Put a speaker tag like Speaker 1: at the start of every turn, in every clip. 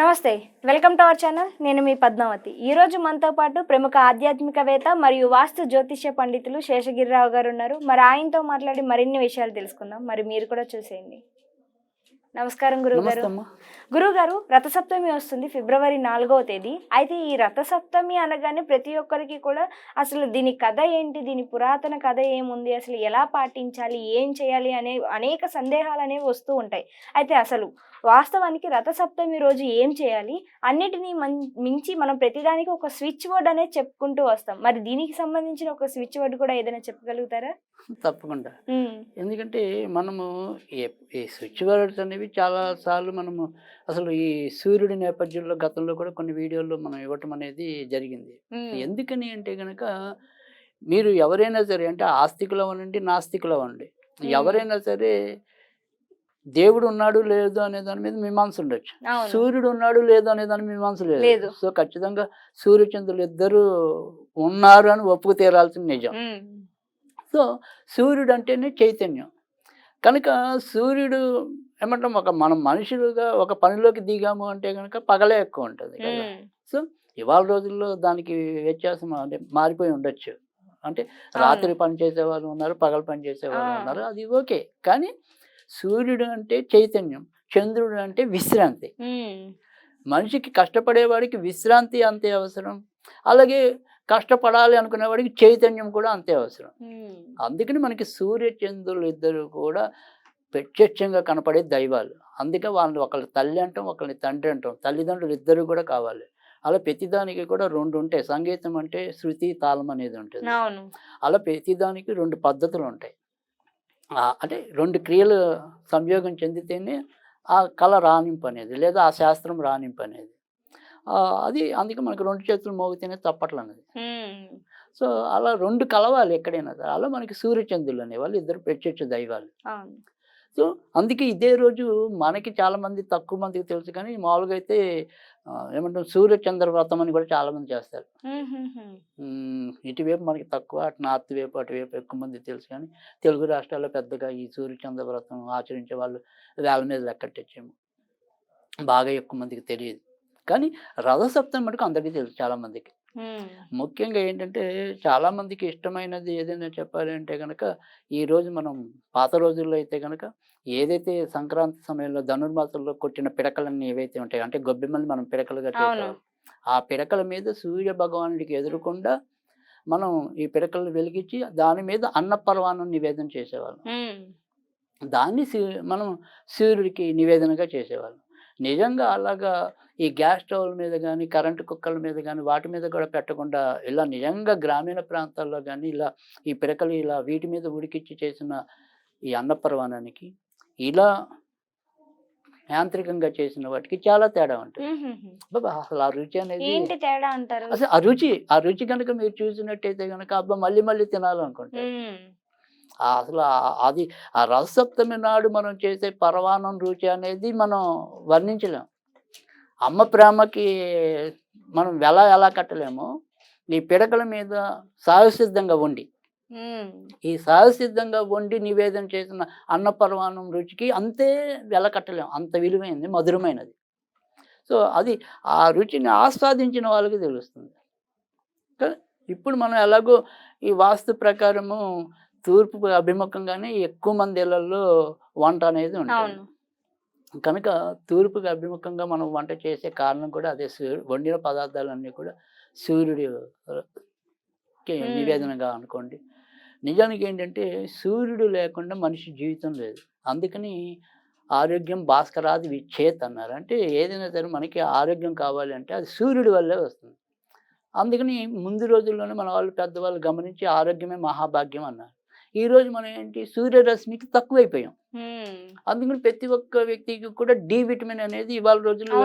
Speaker 1: నమస్తే. Welcome to our channel. నేను మీ పద్మావతి. ఈరోజు మనతో పాటు ప్రముఖ ఆధ్యాత్మికవేత్త మరియు వాస్తు జ్యోతిష్య పండితులు శేషగిరిరావు గారు ఉన్నారు. మరి ఆయనతో మాట్లాడి మరిన్ని విషయాలు తెలుసుకుందాం. మరి మీరు కూడా చూసేయండి. నమస్కారం గురువుగారు.
Speaker 2: నమస్తే అమ్మా.
Speaker 1: గురువుగారు, రథసప్తమి వస్తుంది ఫిబ్రవరి 4వ తేదీ. అయితే ఈ రథసప్తమి అనగానే ప్రతి ఒక్కరికి కూడా అసలు దీని కథ ఏంటి, దీని పురాతన కథ ఏముంది, అసలు ఎలా పాటించాలి, ఏం చేయాలి అనే అనేక సందేహాలు అనేవి వస్తూ ఉంటాయి. అయితే అసలు వాస్తవానికి రథసప్తమి రోజు ఏం చేయాలి, అన్నిటినీ మించి మనం ప్రతిదానికి ఒక స్విచ్ వర్డ్ అనేది చెప్పుకుంటూ వస్తాం. మరి దీనికి సంబంధించిన ఒక స్విచ్ వర్డ్ కూడా ఏదైనా చెప్పగలుగుతారా?
Speaker 2: తప్పకుండా. ఎందుకంటే మనము ఈ స్విచ్ వర్డ్స్ అనేవి చాలా సార్లు మనము అసలు ఈ సూర్యుడి నేపథ్యంలో గతంలో కూడా కొన్ని వీడియోల్లో మనం ఇవ్వటం అనేది జరిగింది. ఎందుకని అంటే గనక మీరు ఎవరైనా సరే అంటే ఆస్తికులు అవ్వండి, నాస్తికులు అవ్వండి, ఎవరైనా సరే దేవుడు ఉన్నాడు లేదు అనే దాని మీద మీమాంస ఉండొచ్చు. సూర్యుడు ఉన్నాడు లేదు అనే దాని మీమాంస లేదు. సో ఖచ్చితంగా సూర్యచంద్రులు ఇద్దరు ఉన్నారు అని ఒప్పుకు తీరాల్సిన నిజం. సో సూర్యుడు అంటేనే చైతన్యం కనుక సూర్యుడు ఏమంటాం, మనం మనుషులుగా ఒక పనిలోకి దిగాము అంటే కనుక పగలే ఎక్కువ ఉంటుంది కదా. సో ఇవాళ రోజుల్లో దానికి వ్యత్యాసం అంటే మారిపోయి ఉండొచ్చు. అంటే రాత్రి పని చేసేవాళ్ళు ఉన్నారు, పగలు పని చేసేవాళ్ళు ఉన్నారు, అది ఓకే. కానీ సూర్యుడు అంటే చైతన్యం, చంద్రుడు అంటే విశ్రాంతి. మనిషికి కష్టపడేవాడికి విశ్రాంతి అంతే అవసరం, అలాగే కష్టపడాలి అనుకునేవాడికి చైతన్యం కూడా అంతే అవసరం. అందుకని మనకి సూర్య చంద్రులు ఇద్దరు కూడా ప్రత్యక్షంగా కనపడే దైవాలు. అందుకే వాళ్ళని ఒకళ్ళని తల్లి అంటాం, ఒకళ్ళని తండ్రి అంటాం. తల్లిదండ్రులు ఇద్దరు కూడా కావాలి. అలా ప్రతిదానికి కూడా రెండు ఉంటాయి. సంగీతం అంటే శృతి, తాళం అనేది ఉంటుంది. అలా ప్రతిదానికి రెండు పద్ధతులు ఉంటాయి. అంటే రెండు క్రియలు సంయోగం చెందితేనే ఆ కళ రాణింపు అనేది, లేదా ఆ శాస్త్రం రాణింపు అనేది. అది అందుకే మనకు రెండు చేతులు మోగితేనే తప్పట్లు అనేది. సో అలా రెండు కలవాలి ఎక్కడైనా. అలా మనకి సూర్యచంద్రులు అనేవాళ్ళు ఇద్దరు ప్రత్యక్ష దైవాలు. సో అందుకే ఇదే రోజు మనకి చాలామంది తక్కువ మందికి తెలుసు, కానీ మామూలుగా అయితే ఏమంటాం సూర్యచంద్ర వ్రతం అని కూడా చాలామంది చేస్తారు. ఇటువైపు మనకి తక్కువ, అటు నార్త్ వైపు అటువైపు ఎక్కువ మంది తెలుసు. కానీ తెలుగు రాష్ట్రాల్లో పెద్దగా ఈ సూర్యచంద్ర వ్రతం ఆచరించే వాళ్ళు వేల మీద లెక్కట్టేమో, బాగా ఎక్కువ మందికి తెలియదు. కానీ రథసప్తమి మటుకు అందరికీ తెలుసు చాలామందికి. ముఖ్యంగా ఏంటంటే చాలామందికి ఇష్టమైనది ఏదైనా చెప్పాలి అంటే కనుక, ఈరోజు మనం పాత రోజుల్లో అయితే కనుక ఏదైతే సంక్రాంతి సమయంలో ధనుర్మాసంలో కొట్టిన పిడకలన్నీ ఏవైతే ఉంటాయో, అంటే గొబ్బెమ్మల్ని మనం పిడకలుగా చేసాం, ఆ పిడకల మీద సూర్య భగవానుడికి ఎదురుకుండా మనం ఈ పిడకలను వెలిగించి దాని మీద అన్నపర్వాణం నివేదన చేసేవాళ్ళం. దాన్ని మనం సూర్యుడికి నివేదనగా చేసేవాళ్ళం. నిజంగా అలాగా ఈ గ్యాస్ స్టవ్ల మీద కానీ, కరెంటు కుక్కల మీద కానీ, వాటి మీద కూడా పెట్టకుండా ఇలా నిజంగా గ్రామీణ ప్రాంతాల్లో కానీ ఇలా ఈ పిడకలు ఇలా వీటి మీద ఉడికిచ్చి చేసిన ఈ అన్నపర్వాణానికి ఇలా యాంత్రికంగా చేసిన వాటికి చాలా తేడా ఉంటుంది. బాబా అసలు ఆ రుచి అనేది
Speaker 1: ఏంటి తేడా అంటారు?
Speaker 2: అసలు ఆ రుచి కనుక మీరు చూసినట్టయితే కనుక అబ్బా మళ్ళీ మళ్ళీ తినాలనుకుంటే అసలు అది ఆ రథసప్తమి నాడు మనం చేసే పరవాన్నం రుచి అనేది మనం వర్ణించలేం. అమ్మ ప్రేమకి మనం ఎలా కట్టలేమో, ఈ పిడకల మీద సహజసిద్ధంగా వండి ఈ సహజసిద్ధంగా వండి నివేదన చేసిన అన్నపర్వాణం రుచికి అంతే వెల కట్టలేం. అంత విలువైనది, మధురమైనది. సో అది ఆ రుచిని ఆస్వాదించిన వాళ్ళకి తెలుస్తుంది. ఇప్పుడు మనం ఎలాగో ఈ వాస్తు ప్రకారము తూర్పు అభిముఖంగానే ఎక్కువ మంది ఇళ్లలో వంట అనేది ఉంటుంది. కనుక తూర్పుకి అభిముఖంగా మనం వంట చేసే కారణం కూడా అదే. వండిన పదార్థాలన్నీ కూడా సూర్యుడి నివేదనగా అనుకోండి. నిజానికి ఏంటంటే సూర్యుడు లేకుండా మనిషి జీవితం లేదు. అందుకని ఆరోగ్యం భాస్కరాది విచ్చేత్ అన్నారు. అంటే ఏదైనా సరే మనకి ఆరోగ్యం కావాలి అంటే అది సూర్యుడి వల్లే వస్తుంది. అందుకని ముందు రోజుల్లోనే మన వాళ్ళు పెద్దవాళ్ళు గమనించి ఆరోగ్యమే మహాభాగ్యం అన్నారు. ఈరోజు మనం ఏంటి, సూర్యరశ్మికి తక్కువైపోయాం. అందుకని ప్రతి ఒక్క వ్యక్తికి కూడా డి విటమిన్ అనేది ఇవాళ రోజుల్లో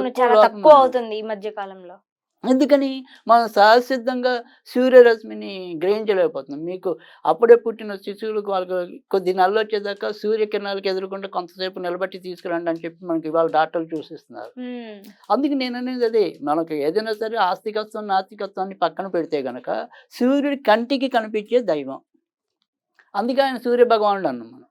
Speaker 1: తక్కువ అవుతుంది ఈ మధ్య కాలంలో.
Speaker 2: ఎందుకని మనం సహజసిద్ధంగా సూర్యరశ్మిని గ్రహించలేకపోతున్నాం. మీకు అప్పుడే పుట్టిన శిశువులకు వాళ్ళకి కొద్ది నెలలు వచ్చేదాకా సూర్యకిరణాలకు ఎదురకుండా కొంతసేపు నిలబట్టి తీసుకురండి అని చెప్పి మనకి ఇవాళ డాక్టర్లు చూసిస్తున్నారు. అందుకే నేను అనేది అదే, మనకు ఏదైనా సరే ఆస్తికత్వం నాస్తికత్వాన్ని పక్కన పెడితే గనక సూర్యుడి కంటికి కనిపించే దైవం. అందుకే ఆయన సూర్య భగవానుడు అన్నాం మనం.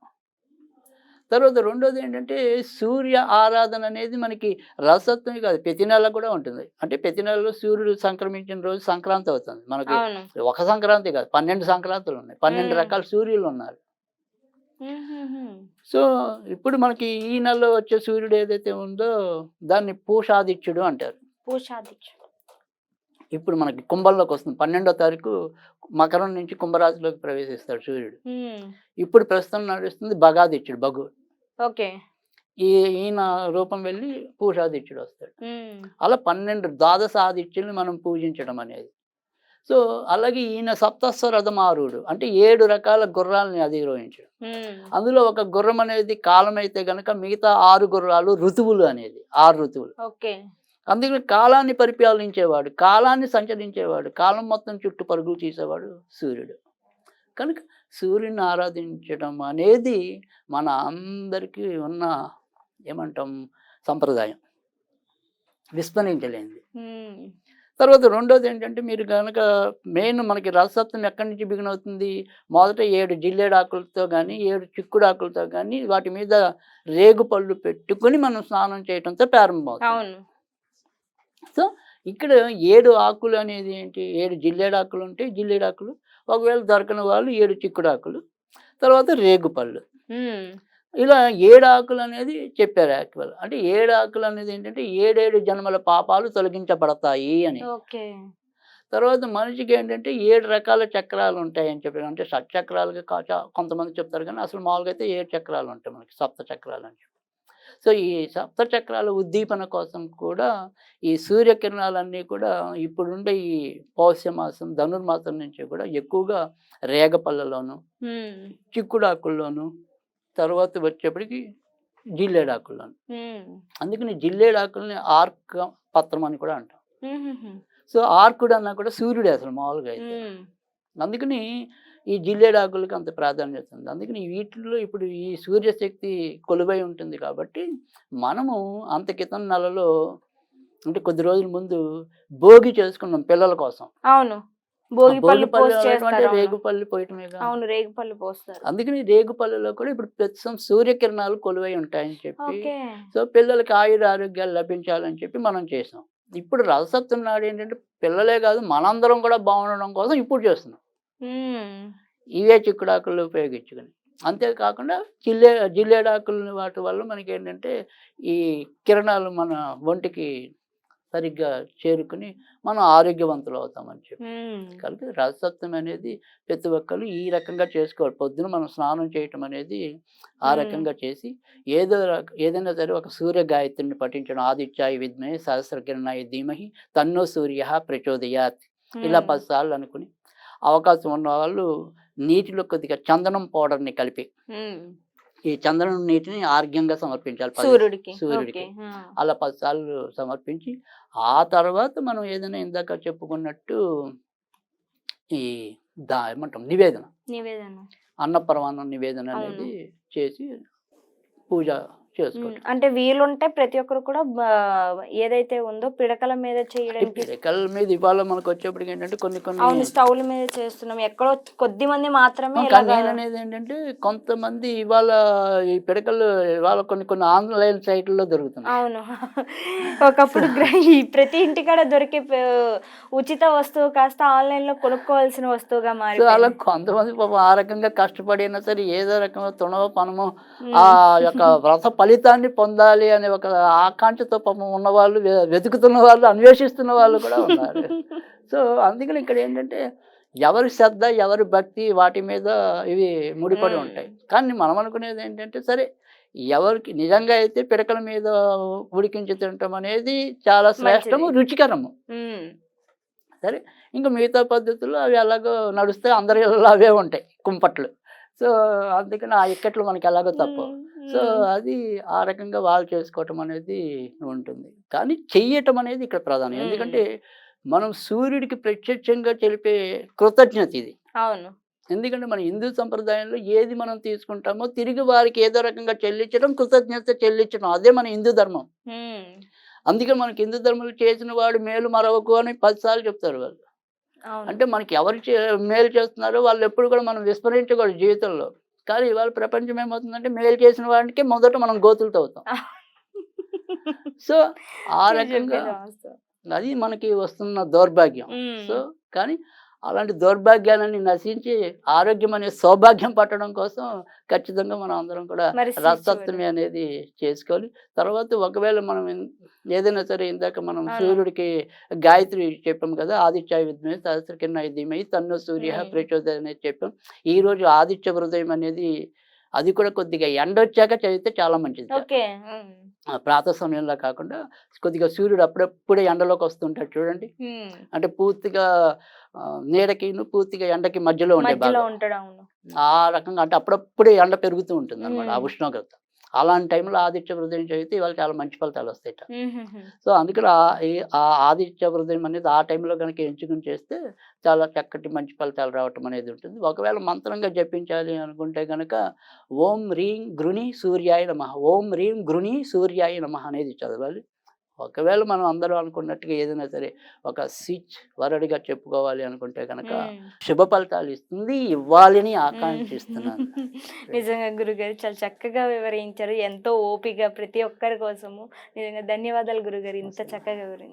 Speaker 2: తర్వాత రెండోది ఏంటంటే సూర్య ఆరాధన అనేది మనకి రసత్వం కాదు, ప్రతి నెల కూడా ఉంటుంది. అంటే ప్రతి నెలలో సూర్యుడు సంక్రమించిన రోజు సంక్రాంతి అవుతుంది మనకి.
Speaker 1: అవును.
Speaker 2: ఒక సంక్రాంతి కాదు, 12 సంక్రాంతులు ఉన్నాయి, 12 రకాల సూర్యులు ఉన్నారు.
Speaker 1: హుహుహు.
Speaker 2: సో ఇప్పుడు మనకి ఈ నెలలో వచ్చే సూర్యుడు ఏదైతే ఉందో దాన్ని పూషాదిత్యుడు అంటారు.
Speaker 1: పూషాదిత్యుడు.
Speaker 2: ఇప్పుడు మనకి కుంభంలోకి వస్తుంది, 12వ తారీఖు మకరం నుంచి కుంభరాశిలోకి ప్రవేశిస్తాడు సూర్యుడు. ఇప్పుడు ప్రస్తుతం నడుస్తుంది భగాదిత్యుడు, భగు.
Speaker 1: ఓకే.
Speaker 2: ఈయన రూపం వెళ్ళి పూషాదిత్యుడు వస్తాడు. అలా 12 ద్వాదశ ఆదిత్యుల్ని మనం పూజించడం అనేది. సో అలాగే ఈయన సప్తస్వ రథమారుడు, అంటే 7 రకాల గుర్రాలని అధిరోహించడం. అందులో ఒక గుర్రం అనేది కాలం అయితే గనక మిగతా 6 గుర్రాలు ఋతువులు అనేది 6 ఋతువులు.
Speaker 1: ఓకే.
Speaker 2: అందుకని కాలాన్ని పరిపాలించేవాడు, కాలాన్ని సంచరించేవాడు, కాలం మొత్తం చుట్టూ పరుగులు తీసేవాడు సూర్యుడు. కనుక సూర్యుని ఆరాధించడం అనేది మన అందరికీ ఉన్న ఏమంటాం సంప్రదాయం, విస్మరించలేనిది. తర్వాత రెండోది ఏంటంటే మీరు కనుక మెయిన్ మనకి రసత్వం ఎక్కడి నుంచి బిగిన్ అవుతుంది, మొదట 7 జిల్లేడాకులతో కానీ 7 చిక్కుడాకులతో కానీ వాటి మీద రేగు పళ్ళు పెట్టుకుని మనం స్నానం చేయడంతో ప్రారంభమవుతుంది. సో ఇక్కడ 7 ఆకులు అనేది ఏంటి, 7 జిల్లేడాకులు ఉంటే జిల్లేడాకులు, ఒకవేళ దొరకని వాళ్ళు 7 చిక్కుడాకులు, తర్వాత రేగుపళ్ళు, ఇలా 7 ఆకులు అనేది చెప్పారు యాక్చువల్. అంటే 7 ఆకులు అనేది ఏంటంటే 7 జన్మల పాపాలు తొలగించబడతాయి అని. తర్వాత మనిషికి ఏంటంటే 7 రకాల చక్రాలు ఉంటాయి అని చెప్పారు. అంటే షట్చక్రాలుగా కొంతమంది చెప్తారు, కానీ అసలు మామూలుగా అయితే 7 చక్రాలు ఉంటాయి మనకి, సప్త చక్రాలు అని. సో ఈ సప్త చక్రాల ఉద్దీపన కోసం కూడా ఈ సూర్యకిరణాలన్నీ కూడా ఇప్పుడుండే ఈ పౌష్యమాసం ధనుర్మాసం నుంచి కూడా ఎక్కువగా రేగపళ్ళలోను, చిక్కుడాకుల్లోను, తర్వాత వచ్చేప్పటికి జిల్లేడాకుల్లోను. అందుకని జిల్లేడాకుల్ని ఆర్క పత్రం అని కూడా అంటాం. సో ఆర్కుడు అన్నా కూడా సూర్యుడే అసలు మామూలుగా అయితే. అందుకని ఈ జిల్లేడాకులకి అంత ప్రాధాన్యత ఉంది. అందుకని వీటిల్లో ఇప్పుడు ఈ సూర్యశక్తి కొలువై ఉంటుంది కాబట్టి మనము అంత క్రితం నెలలో అంటే కొద్ది రోజుల ముందు భోగి చేసుకున్నాం పిల్లల కోసం.
Speaker 1: అవును, అంటే
Speaker 2: రేగుపల్లి పోయటమే.
Speaker 1: అవును, రేగుపల్లి పోస్తారు.
Speaker 2: అందుకని రేగుపల్లిలో కూడా ఇప్పుడు ప్రస్తుతం సూర్యకిరణాలు కొలువై ఉంటాయని చెప్పి, సో పిల్లలకి ఆయుర ఆరోగ్యాలు లభించాలని చెప్పి మనం చేసాం. ఇప్పుడు రథసప్తమి నాడు ఏంటంటే పిల్లలే కాదు మనందరం కూడా బాగుండడం కోసం ఇప్పుడు చేస్తున్నాం ఇవే చిక్కుడాకులు ఉపయోగించుకుని. అంతేకాకుండా జిల్లేడాకులు వాటి వల్ల మనకి ఏంటంటే ఈ కిరణాలు మన ఒంటికి సరిగ్గా చేరుకుని మనం ఆరోగ్యవంతులు అవుతామని చెప్పి. కాబట్టి రథసప్తమి అనేది ప్రతి ఒక్కరు ఈ రకంగా చేసుకోవాలి. పొద్దున మనం స్నానం చేయటం అనేది ఆ రకంగా చేసి ఏదైనా సరే ఒక సూర్య గాయత్రిని పఠించడం, ఆదిత్యాయ విద్మహే సహస్రకిరణాయ ధీమహి తన్నో సూర్య ప్రచోదయాత్, ఇలా 10 సార్లు అనుకుని అవకాశం ఉన్న వాళ్ళు నీటిలో కొద్దిగా చందనం పౌడర్ని కలిపి ఈ చందనం నీటిని ఆర్ఘ్యంగా సమర్పించాలి సూర్యుడికి. అలా 10 సార్లు సమర్పించి ఆ తర్వాత మనం ఏదైనా ఇందాక చెప్పుకున్నట్టు ఈ ఏమంటాం నివేదన, అన్నపరమాన్నం నివేదన అనేది చేసి పూజ చేసుకోవచ్చు.
Speaker 1: అంటే వీలుంటే ప్రతి ఒక్కరు కూడా ఏదైతే ఉందో పిడకల మీద చేయడానికి,
Speaker 2: పిడకల మీద ఇవాళ మనకు వచ్చేప్పటికి ఏంటంటే కొన్ని
Speaker 1: స్టవ్ల మీద చేస్తున్నాం, ఎక్కడో కొద్ది మంది మాత్రమే.
Speaker 2: అనేది ఏంటంటే కొంతమంది ఇవాళ ఈ పిడకలు ఇవాళ కొన్ని ఆన్లైన్ సైట్లలో దొరుకుతున్నాయి.
Speaker 1: అవును, ఒకప్పుడు ప్రతి ఇంటికాడ దొరికే ఉచిత వస్తువు కాస్త ఆన్లైన్ లో కొనుక్కోవాల్సిన వస్తువుగా మారి
Speaker 2: అలా కొంతమంది పాపం ఆ రకంగా కష్టపడినా సరే ఏదో రకంగా తుణవ పనమో ఆ యొక్క వ్రత ఫలితాన్ని పొందాలి అనే ఒక ఆకాంక్షతో పాపం ఉన్నవాళ్ళు, వెతుకుతున్న వాళ్ళు, అన్వేషిస్తున్న వాళ్ళు కూడా ఉన్నారు. సో అందుకని ఇక్కడ ఏంటంటే ఎవరి శ్రద్ధ ఎవరి భక్తి వాటి మీద ఇవి ముడిపడి ఉంటాయి. కానీ మనం అనుకునేది ఏంటంటే సరే ఎవరికి నిజంగా అయితే పిడకల మీద ఉడికించి తినటం అనేది చాలా శ్రేష్టము, రుచికరము. సరే ఇంకా మిగతా పద్ధతుల్లో అవి ఎలాగో నడుస్తే అందరి అవే ఉంటాయి కుంపట్లు. సో అందుకని ఆ ఇక్కట్లు మనకి ఎలాగో తప్ప. సో అది ఆ రకంగా వాళ్ళు చేసుకోవటం అనేది ఉంటుంది. కానీ చెయ్యటం అనేది ఇక్కడ ప్రధానం. ఎందుకంటే మనం సూర్యుడికి ప్రత్యక్షంగా తెలిపే కృతజ్ఞత ఇది.
Speaker 1: అవును,
Speaker 2: ఎందుకంటే మన హిందూ సంప్రదాయంలో ఏది మనం తీసుకుంటామో తిరిగి వారికి ఏదో రకంగా చెల్లించడం, కృతజ్ఞత చెల్లించడం, అదే మన హిందూ ధర్మం. అందుకని మనకి హిందూ ధర్మంలో చేసిన వాడు మేలు మరవకు అని 10 సార్లు చెప్తారు వాళ్ళు. అంటే మనకి ఎవరు మేలు చేస్తున్నారో వాళ్ళు ఎప్పుడు కూడా మనం విస్మరించకూడదు జీవితంలో. కానీ ఇవాళ ప్రపంచం ఏమవుతుందంటే మేలు చేసిన వాడికి మొదట మనం గోతులతో అవుతాం. సో ఆ
Speaker 1: మీరు
Speaker 2: రకంగా
Speaker 1: చెప్పేది వాస్తవం.
Speaker 2: అది మనకి వస్తున్న దౌర్భాగ్యం.
Speaker 1: ఉమ్.
Speaker 2: సో కానీ అలాంటి దౌర్భాగ్యాలన్నీ నశించి ఆరోగ్యం అనే సౌభాగ్యం పట్టడం కోసం ఖచ్చితంగా మనం అందరం కూడా
Speaker 1: మరి
Speaker 2: రథసప్తమి అనేది చేసుకోవాలి. తర్వాత ఒకవేళ మనం ఏదైనా సరే ఇందాక మనం
Speaker 1: అవును.
Speaker 2: సూర్యుడికి గాయత్రి చెప్పాం కదా, ఆదిత్య విద్మహే సహస్రకిరణాయ ధీమహి తన్నో సూర్య
Speaker 1: ఉమ్.
Speaker 2: ప్రచోదయాత్ అనేది చెప్పాం. ఈరోజు ఆదిత్య హృదయం అనేది అది కూడా కొద్దిగా ఎండొచ్చాక చదివితే చాలా మంచిది.
Speaker 1: ఓకే. ఉమ్.
Speaker 2: ప్రాతः సమయంలో కాకుండా కొద్దిగా సూర్యుడు అప్పుడప్పుడే ఎండలోకి వస్తుంటాడు చూడండి.
Speaker 1: ఉమ్.
Speaker 2: అంటే పూర్తిగా నీడకిను పూర్తిగా ఎండకి మధ్యలో ఉండే
Speaker 1: మధ్యలో
Speaker 2: భాగం.
Speaker 1: ఉంటాడు. అవును.
Speaker 2: ఆ రకంగా అంటే అప్పుడప్పుడే ఎండ పెరుగుతూ ఉంటుందన్నమాట ఆ
Speaker 1: ఉమ్.
Speaker 2: ఉష్ణోగ్రత. అలాంటి టైంలో ఆదిత్య హృదయం చదివితే ఇవాళ చాలా మంచి ఫలితాలు వస్తాయట.
Speaker 1: ఉహుహు.
Speaker 2: సో అందుకని ఆ ఆదిత్య హృదయం అనేది ఆ టైంలో గనుక ఎంచుకుని చేస్తే చాలా చక్కటి మంచి ఫలితాలు రావటం అనేది ఉంటుంది. ఒకవేళ మంత్రంగా జపించాలి అనుకుంటే గనక ఓం హ్రీం గృణి సూర్యాయ నమః, ఓం హ్రీం గృణి సూర్యాయ నమః అనేది చదవాలి. ఒకవేళ మనం అందరూ అనుకున్నట్టుగా ఏదైనా సరే ఒక స్విచ్ వరడిగా చెప్పుకోవాలి అనుకుంటే కనుక
Speaker 1: ఉమ్.
Speaker 2: శుభ ఫలితాలు ఇస్తుంది, ఇవ్వాలని
Speaker 1: ఉమ్.
Speaker 2: ఆకాంక్షిస్తున్నాను.
Speaker 1: నిజంగా గురుగారు చాలా చక్కగా వివరించారు. ఎంతో ఓపిక ప్రతి ఒక్కరి కోసము. నిజంగా ధన్యవాదాలు గురుగారు ఇంత చక్కగా వివరించారు.